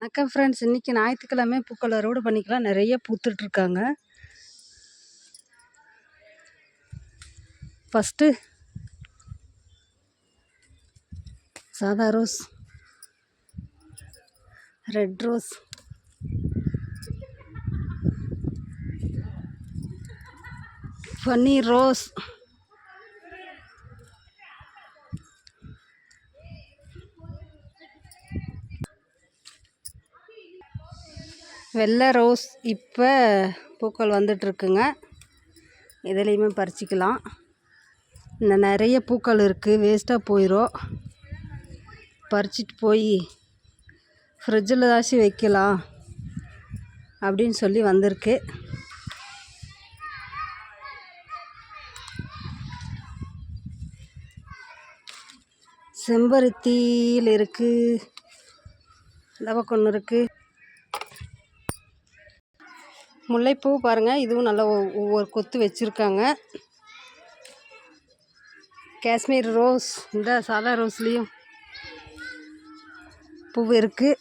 வணக்கம் ஃப்ரெண்ட்ஸ். இன்றைக்கி ஞாயிற்றுக்கிழமை பூக்கள் அறுவடை பண்ணிக்கலாம். நிறைய பூத்துட்ருக்காங்க. ஃபஸ்ட்டு சாதா ரோஸ், ரெட் ரோஸ், பன்னீர் ரோஸ், வெள்ளை ரோஸ். இப்போ பூக்கள் வந்துட்டுருக்குங்க. இதுலேயுமே பறிச்சிக்கலாம். இன்னும் நிறைய பூக்கள் இருக்குது, வேஸ்ட்டாக போயிடும். பறிச்சிட்டு போய் ஃப்ரிட்ஜில் ஏதாச்சும் வைக்கலாம் அப்படின்னு சொல்லி வந்திருக்கு. செம்பருத்தியில் இருக்குது, லவக்கொன்று இருக்குது. முல்லைப்பூ பாருங்கள், இதுவும் நல்லா ஒவ்வொரு கொத்து வச்சுருக்காங்க. காஷ்மீர் ரோஸ், இந்த சாதா ரோஸ்லேயும் பூ இருக்குது.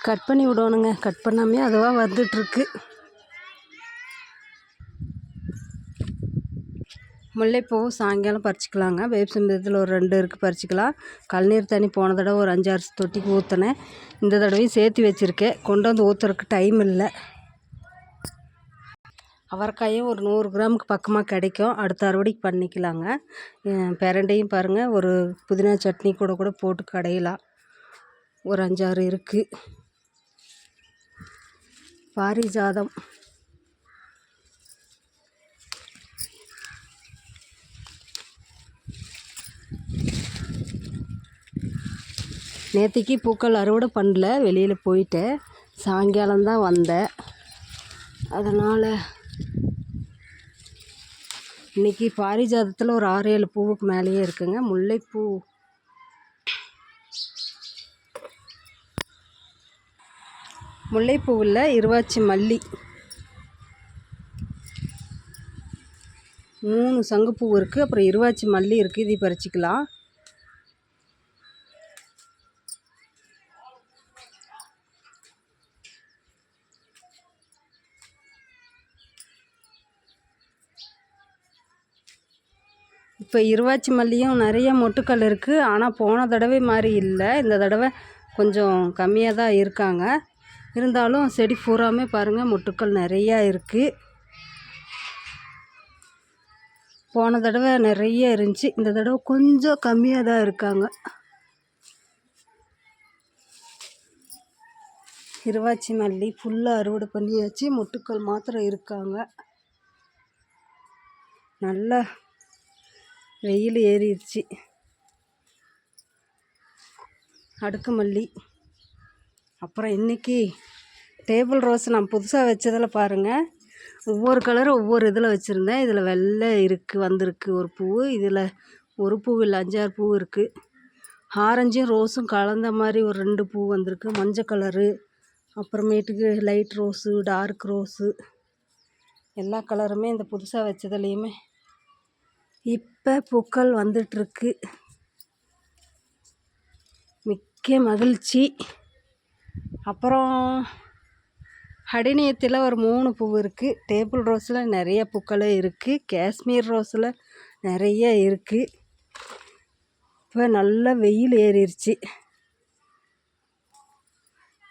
கட் பண்ணி விடணுங்க, கட் பண்ணாமே அதுவாக வந்துட்டுருக்கு. முல்லைப்பூ சாயங்காலம் பறிச்சிக்கலாங்க. வேப்பசம்பளத்தில் ஒரு 2 இருக்குது, பறிச்சிக்கலாம். கழுநீர் தண்ணி போன தடவை ஒரு 5-6 தொட்டிக்கு ஊற்றினேன். இந்த தடவையும் சேர்த்து வச்சுருக்கேன். கொண்டு வந்து ஊற்றுறதுக்கு டைம் இல்லை. அவரைக்காயும் ஒரு 100 கிராமுக்கு பக்கமாக கிடைக்கும். அடுத்த அறுவடைக்கு பண்ணிக்கலாங்க. பிரண்டையும் பாருங்கள், ஒரு புதினா சட்னி கூட போட்டு கடையலாம். ஒரு 5-6 இருக்குது. பாரிஜாதம், நேற்றுக்கு பூக்கள் அறுவடை பண்ணல, வெளியில் போயிட்டேன். சாயங்காலம்தான் வந்தேன். அதனால் இன்றைக்கி பாரிஜாதத்தில் ஒரு 6-7 பூவுக்கு மேலேயே இருக்குங்க. முல்லைப்பூ, முல்லைப்பூவில் இருவாச்சி மல்லி, 3 சங்குப்பூ இருக்குது. அப்புறம் இருவாச்சி மல்லி இருக்குது, இதை பறிச்சிக்கலாம். இப்போ இருவாச்சி மல்லியும் நிறைய மொட்டுக்கள் இருக்குது. ஆனால் போன தடவை மாதிரி இல்லை, இந்த தடவை கொஞ்சம் கம்மியாக தான் இருக்காங்க. இருந்தாலும் செடி பூராமே பாருங்கள், மொட்டுக்கள் நிறையா இருக்குது. போன தடவை நிறைய இருந்துச்சு, இந்த தடவை கொஞ்சம் கம்மியாக தான் இருக்காங்க. இருவாச்சி மல்லி ஃபுல்லாக அறுவடை பண்ணியாச்சு, மொட்டுக்கள் மாத்திரம் இருக்காங்க. நல்லா வெயில் ஏறிடுச்சு. அடுக்கு மல்லி, அப்புறம் இன்றைக்கி டேபிள் ரோஸ் நான் புதுசாக வச்சதில் பாருங்கள், ஒவ்வொரு கலரும் ஒவ்வொரு இதில் வச்சுருந்தேன். இதில் வெள்ளை இருக்குது, வந்திருக்கு ஒரு பூ. இதில் ஒரு பூ இல்லை, 5-6 பூ இருக்குது. ஆரஞ்சும் ரோஸும் கலந்த மாதிரி ஒரு 2 பூ வந்திருக்கு. மஞ்சள் கலரு, அப்புறமேட்டுக்கு லைட் ரோஸு, டார்க் ரோஸு, எல்லா கலருமே இந்த புதுசாக வச்சதுலேயுமே இப்போ பூக்கள் வந்துட்டுருக்கு. மிக்க மகிழ்ச்சி. அப்புறம் ஹடினியத்தில் ஒரு 3 பூ இருக்குது. டேபிள் ரோஸில் நிறைய பூக்களே இருக்குது. காஷ்மீர் ரோஸில் நிறைய இருக்குது. இப்போ நல்லா வெயில் ஏறிடுச்சு.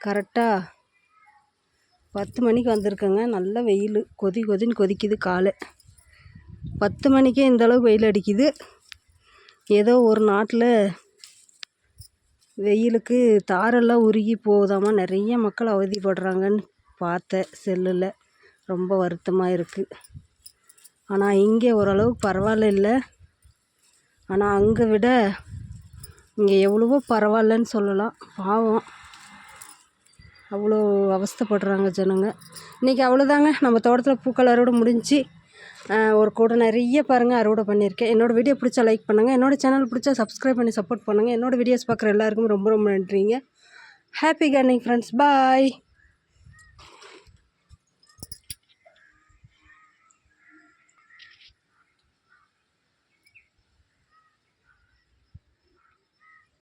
கரெக்டாக 10 மணிக்கு வந்திருக்கேங்க. நல்ல வெயில் கொதின்னு கொதிக்குது. காலை 10 மணிக்கே இந்தளவுக்கு வெயில் அடிக்குது. ஏதோ ஒரு நாட்டில் வெயிலுக்கு தாரெல்லாம் உருகி போகுதாமா, நிறைய மக்கள் அவதிப்படுறாங்கன்னு பார்த்தேன் செல்லில். ரொம்ப வருத்தமாக இருக்குது. ஆனால் இங்கே ஓரளவுக்கு பரவாயில்ல இல்லை, ஆனால் அங்கே விட இங்கே எவ்வளவோ பரவாயில்லன்னு சொல்லலாம். பாவம், அவ்வளோ அவஸ்தைப்படுறாங்க ஜனங்க. இன்றைக்கி அவ்வளோதாங்க, நம்ம தோட்டத்தில் பூக்கள் அறுவடை முடிஞ்சு. ஒரு கூட நிறைய பாருங்கள் அறுவடை பண்ணியிருக்கேன். என்னோடய வீடியோ பிடிச்சா லைக் பண்ணுங்கள். என்னோடய சேனல் பிடிச்சா சப்ஸ்கிரைப் பண்ணி சப்போர்ட் பண்ணுங்கள். என்னோடய வீடியோஸ் பார்க்குற எல்லாருக்கும் ரொம்ப ரொம்ப நன்றிங்க. Happy gardening friends. பாய்.